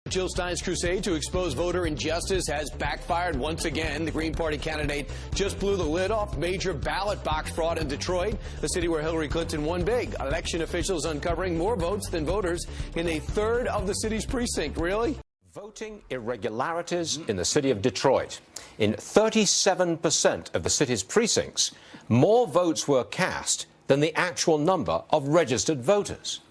Jill Stein's crusade to expose voter injustice has backfired once again. The Green Party candidate just blew the lid off major ballot box fraud in Detroit, the city where Hillary Clinton won big. Election officials uncovering more votes than voters in a third of the city's precinct. Really? Voting irregularities in the city of Detroit. In 37% of the city's precincts, more votes were cast than the actual number of registered voters.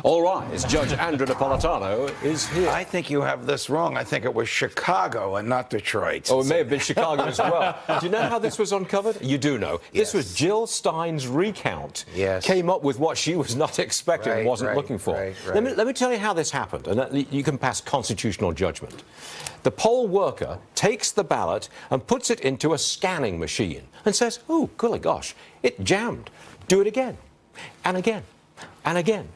All rise. Judge Andrew Napolitano is here. I think you have this wrong. I think it was Chicago and not Detroit. Oh, it may have been Chicago as well. Do you know how this was uncovered? You do know. Yes. This was Jill Stein's recount. Yes. Came up with what she was not expecting and wasn't looking for. Right. Let me tell you how this happened, and you can pass constitutional judgment. The poll worker takes the ballot and puts it into a scanning machine and says, "Oh, golly gosh, it jammed. Do it again, and again, and again,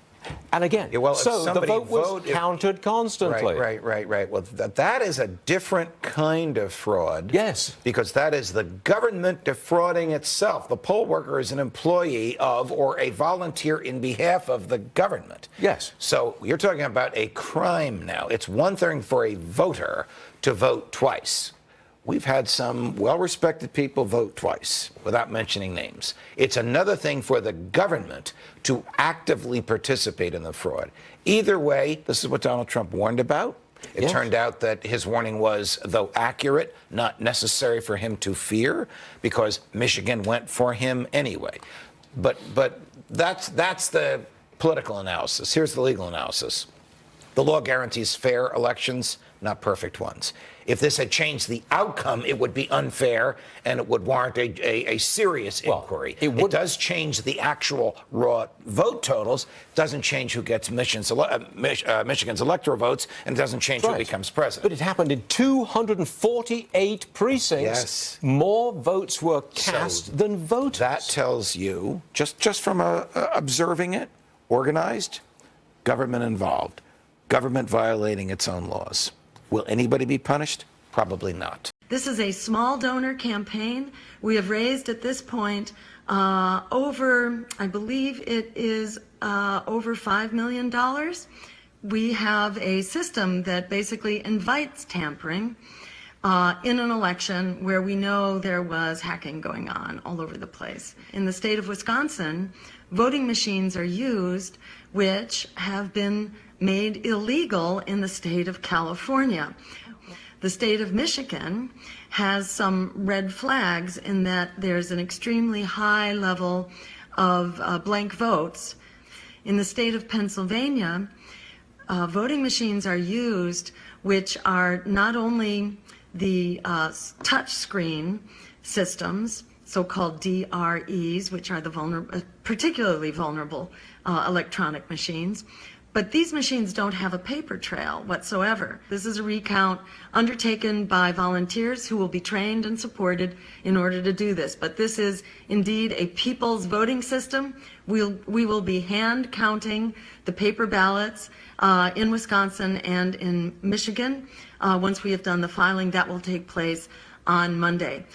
and again." Yeah, well, so the vote was counted constantly. Right. Well, that is a different kind of fraud. Yes. Because that is the government defrauding itself. The poll worker is an employee of or a volunteer in behalf of the government. Yes. So you're talking about a crime now. It's one thing for a voter to vote twice. We've had some well-respected people vote twice, without mentioning names. It's another thing for the government to actively participate in the fraud. Either way, this is what Donald Trump warned about. It turned out that his warning was, though accurate, not necessary for him to fear, because Michigan went for him anyway. But that's the political analysis. Here's the legal analysis. The law guarantees fair elections, not perfect ones. If this had changed the outcome, it would be unfair and it would warrant a serious inquiry. It does change the actual raw vote totals. It doesn't change who gets Michigan's electoral votes, and it doesn't change who becomes president. But it happened in 248 precincts. Yes. More votes were cast than voters. That tells you, just from observing it, organized, government involved, government violating its own laws. Will anybody be punished? Probably not. This is a small donor campaign. We have raised at this point over, I believe it is over $5 million. We have a system that basically invites tampering in an election where we know there was hacking going on all over the place. In the state of Wisconsin, voting machines are used which have been made illegal in the state of California. The state of Michigan has some red flags in that there's an extremely high level of blank votes. In the state of Pennsylvania, voting machines are used which are not only the touch screen systems, so-called DREs, which are the particularly vulnerable electronic machines, but these machines don't have a paper trail whatsoever. This is a recount undertaken by volunteers who will be trained and supported in order to do this. But this is indeed a people's voting system. We will be hand counting the paper ballots in Wisconsin and in Michigan. Once we have done the filing, that will take place on Monday.